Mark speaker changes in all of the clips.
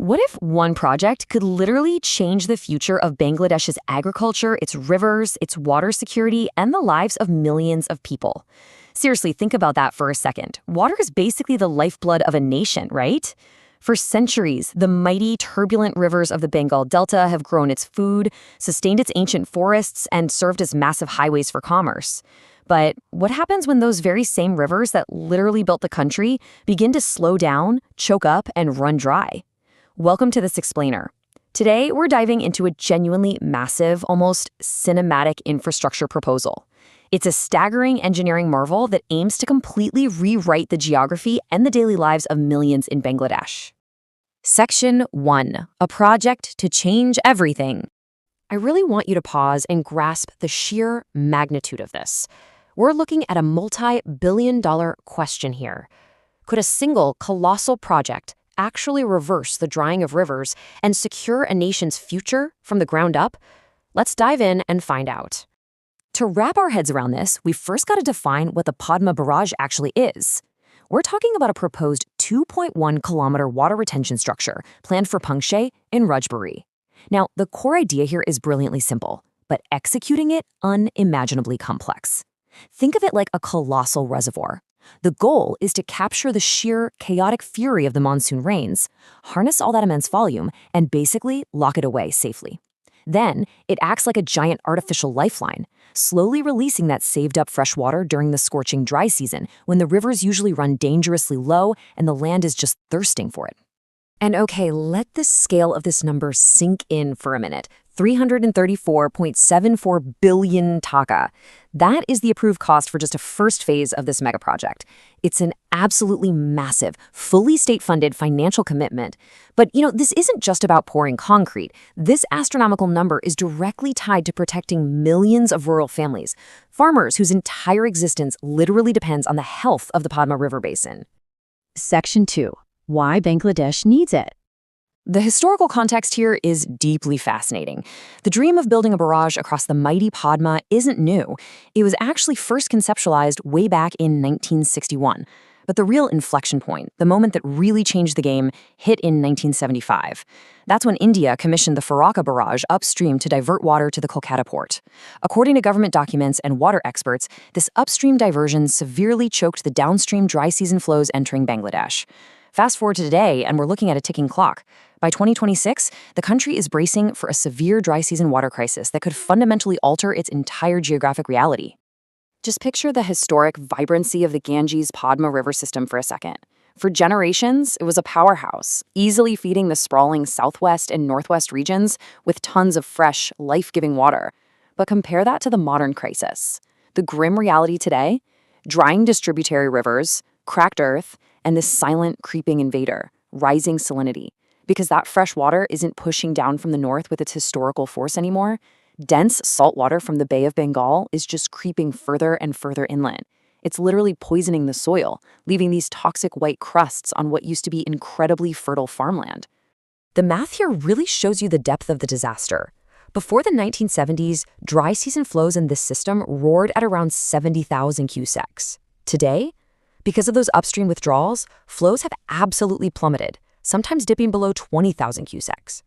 Speaker 1: What if one project could literally change the future of Bangladesh's agriculture, its rivers, its water security, and the lives of millions of people? Seriously, think about that for a second. Water is basically the lifeblood of a nation, right? For centuries, the mighty, turbulent rivers of the Bengal Delta have grown its food, sustained its ancient forests, and served as massive highways for commerce. But what happens when those very same rivers that literally built the country begin to slow down, choke up, and run dry? Welcome to This Explainer. Today, we're diving into a genuinely massive, almost cinematic infrastructure proposal. It's a staggering engineering marvel that aims to completely rewrite the geography and the daily lives of millions in Bangladesh. Section 1. A project to change everything. I really want you to pause and grasp the sheer magnitude of this. We're looking at a multi-billion-dollar question here. Could a single colossal project actually reverse the drying of rivers and secure a nation's future from the ground up? Let's dive in and find out. To wrap our heads around this, we've first got to define what the Padma Barrage actually is. We're talking about a proposed 2.1-kilometer water retention structure planned for Pangshe in Rajbari. Now, the core idea here is brilliantly simple, but executing it unimaginably complex. Think of it like a colossal reservoir. The goal is to capture the sheer, chaotic fury of the monsoon rains, harness all that immense volume, and basically lock it away safely. Then, it acts like a giant artificial lifeline, slowly releasing that saved-up fresh water during the scorching dry season, when the rivers usually run dangerously low and the land is just thirsting for it. And okay, let the scale of this number sink in for a minute. 334.74 billion taka. That is the approved cost for just a first phase of this mega project. It's an absolutely massive, fully state-funded financial commitment. But, this isn't just about pouring concrete. This astronomical number is directly tied to protecting millions of rural families, farmers whose entire existence literally depends on the health of the Padma River basin.
Speaker 2: Section 2. Why Bangladesh needs it.
Speaker 1: The historical context here is deeply fascinating. The dream of building a barrage across the mighty Padma isn't new. It was actually first conceptualized way back in 1961. But the real inflection point, the moment that really changed the game, hit in 1975. That's when India commissioned the Farakka barrage upstream to divert water to the Kolkata port. According to government documents and water experts, this upstream diversion severely choked the downstream dry season flows entering Bangladesh. Fast forward to today, and we're looking at a ticking clock. By 2026, the country is bracing for a severe dry season water crisis that could fundamentally alter its entire geographic reality. Just picture the historic vibrancy of the Ganges-Padma River system for a second. For generations, it was a powerhouse, easily feeding the sprawling southwest and northwest regions with tons of fresh, life-giving water. But compare that to the modern crisis. The grim reality today? Drying distributary rivers, cracked earth, and this silent, creeping invader, rising salinity. Because that fresh water isn't pushing down from the north with its historical force anymore, dense salt water from the Bay of Bengal is just creeping further and further inland. It's literally poisoning the soil, leaving these toxic white crusts on what used to be incredibly fertile farmland. The math here really shows you the depth of the disaster. Before the 1970s, dry season flows in this system roared at around 70,000 cusecs. Today, because of those upstream withdrawals, flows have absolutely plummeted, sometimes dipping below 20,000 cusecs.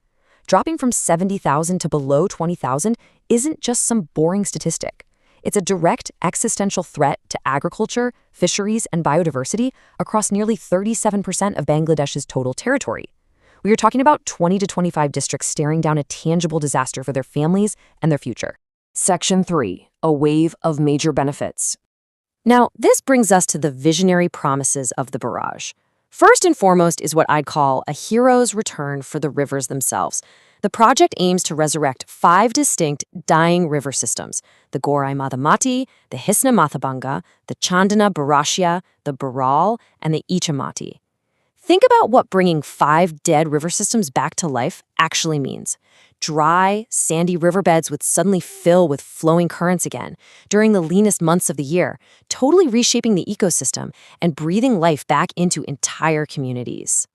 Speaker 1: Dropping from 70,000 to below 20,000 isn't just some boring statistic. It's a direct existential threat to agriculture, fisheries, and biodiversity across nearly 37% of Bangladesh's total territory. We are talking about 20 to 25 districts staring down a tangible disaster for their families and their future. Section 3. A wave of major benefits. Now, this brings us to the visionary promises of the barrage. First and foremost is what I'd call a hero's return for the rivers themselves. The project aims to resurrect 5 distinct dying river systems: the Gorai Madhamati, the Hisna Mathabanga, the Chandana Barashia, the Baral, and the Ichamati. Think about what bringing 5 dead river systems back to life actually means. Dry, sandy riverbeds would suddenly fill with flowing currents again during the leanest months of the year, totally reshaping the ecosystem and breathing life back into entire communities.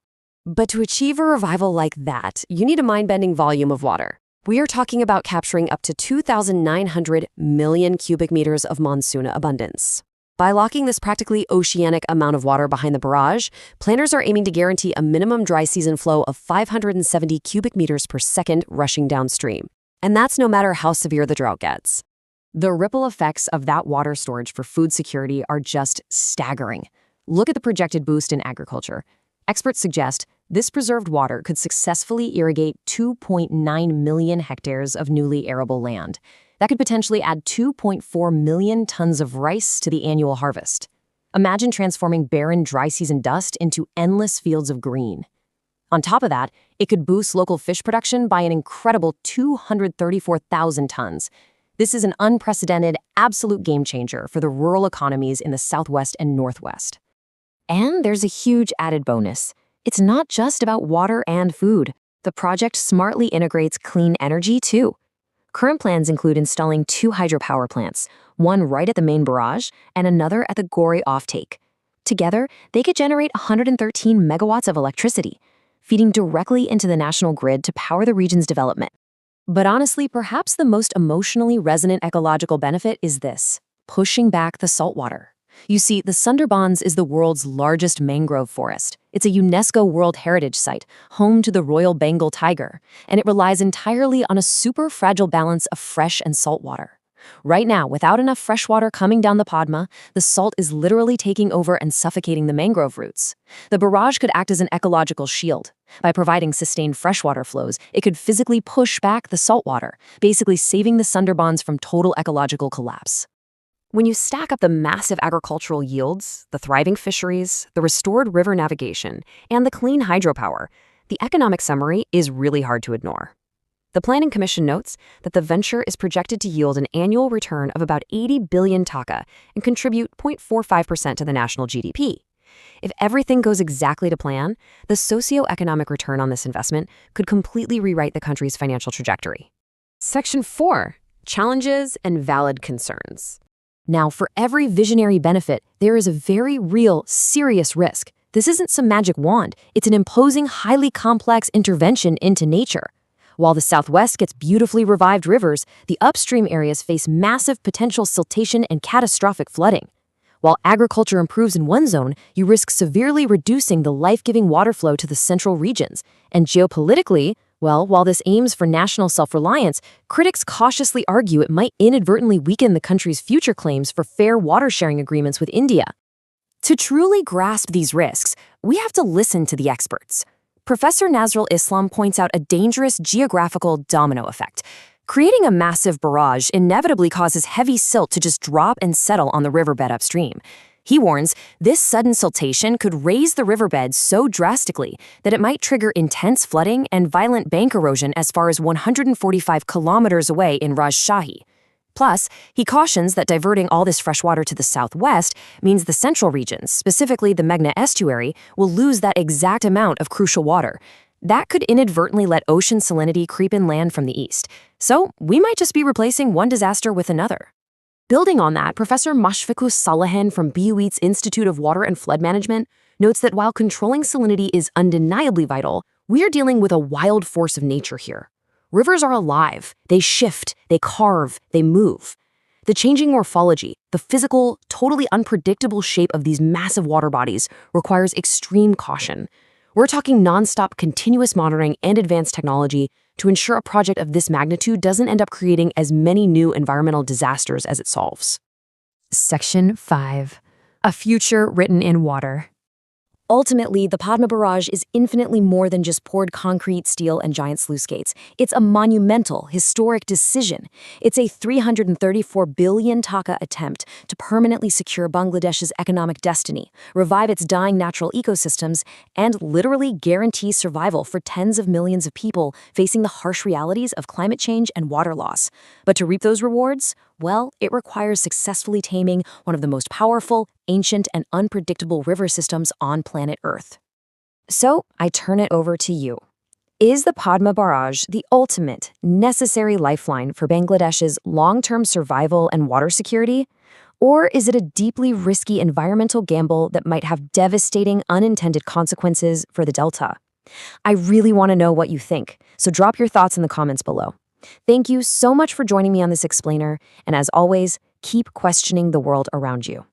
Speaker 1: But to achieve a revival like that, you need a mind-bending volume of water. We are talking about capturing up to 2,900 million cubic meters of monsoon abundance.
Speaker 3: By locking this practically oceanic amount of water behind the barrage, planners are aiming to guarantee a minimum dry season flow of 570 cubic meters per second rushing downstream. And that's no matter how severe the drought gets.
Speaker 1: The ripple effects of that water storage for food security are just staggering. Look at the projected boost in agriculture. Experts suggest this preserved water could successfully irrigate 2.9 million hectares of newly arable land. That could potentially add 2.4 million tons of rice to the annual harvest. Imagine transforming barren dry season dust into endless fields of green. On top of that, it could boost local fish production by an incredible 234,000 tons. This is an unprecedented, absolute game changer for the rural economies in the Southwest and Northwest. And there's a huge added bonus. It's not just about water and food. The project smartly integrates clean energy, too. Current plans include installing 2 hydropower plants, one right at the main barrage and another at the Gorey offtake. Together, they could generate 113 megawatts of electricity, feeding directly into the national grid to power the region's development. But honestly, perhaps the most emotionally resonant ecological benefit is this: pushing back the saltwater. You see, the Sundarbans is the world's largest mangrove forest. It's a UNESCO World Heritage Site, home to the Royal Bengal tiger, and it relies entirely on a super fragile balance of fresh and salt water. Right now, without enough fresh water coming down the Padma, the salt is literally taking over and suffocating the mangrove roots. The barrage could act as an ecological shield. By providing sustained freshwater flows, it could physically push back the saltwater, basically saving the Sundarbans from total ecological collapse. When you stack up the massive agricultural yields, the thriving fisheries, the restored river navigation, and the clean hydropower, the economic summary is really hard to ignore. The Planning Commission notes that the venture is projected to yield an annual return of about 80 billion taka and contribute 0.45% to the national GDP. If everything goes exactly to plan, the socioeconomic return on this investment could completely rewrite the country's financial trajectory. Section 4. Challenges and valid concerns. Now, for every visionary benefit, there is a very real, serious risk. This isn't some magic wand. It's an imposing, highly complex intervention into nature. While the Southwest gets beautifully revived rivers, the upstream areas face massive potential siltation and catastrophic flooding. While agriculture improves in one zone, you risk severely reducing the life-giving water flow to the central regions. And geopolitically, well, while this aims for national self-reliance, critics cautiously argue it might inadvertently weaken the country's future claims for fair water-sharing agreements with India. To truly grasp these risks, we have to listen to the experts. Professor Nazrul Islam points out a dangerous geographical domino effect. Creating a massive barrage inevitably causes heavy silt to just drop and settle on the riverbed upstream. He warns this sudden siltation could raise the riverbed so drastically that it might trigger intense flooding and violent bank erosion as far as 145 kilometers away in Rajshahi. Plus, he cautions that diverting all this fresh water to the southwest means the central regions, specifically the Meghna estuary, will lose that exact amount of crucial water. That could inadvertently let ocean salinity creep inland from the east. So we might just be replacing one disaster with another. Building on that, Professor Mashfiqus Salahin from BUIT's Institute of Water and Flood Management notes that while controlling salinity is undeniably vital, we are dealing with a wild force of nature here. Rivers are alive. They shift, they carve, they move. The changing morphology, the physical, totally unpredictable shape of these massive water bodies requires extreme caution. We're talking nonstop continuous monitoring and advanced technology to ensure a project of this magnitude doesn't end up creating as many new environmental disasters as it solves.
Speaker 2: Section 5. A future written in water.
Speaker 1: Ultimately, the Padma Barrage is infinitely more than just poured concrete, steel, and giant sluice gates. It's a monumental, historic decision. It's a 334 billion taka attempt to permanently secure Bangladesh's economic destiny, revive its dying natural ecosystems, and literally guarantee survival for tens of millions of people facing the harsh realities of climate change and water loss. But to reap those rewards, well, it requires successfully taming one of the most powerful, ancient, and unpredictable river systems on planet Earth. So, I turn it over to you. Is the Padma Barrage the ultimate, necessary lifeline for Bangladesh's long-term survival and water security? Or is it a deeply risky environmental gamble that might have devastating unintended consequences for the Delta? I really want to know what you think, so drop your thoughts in the comments below. Thank you so much for joining me on this explainer, and as always, keep questioning the world around you.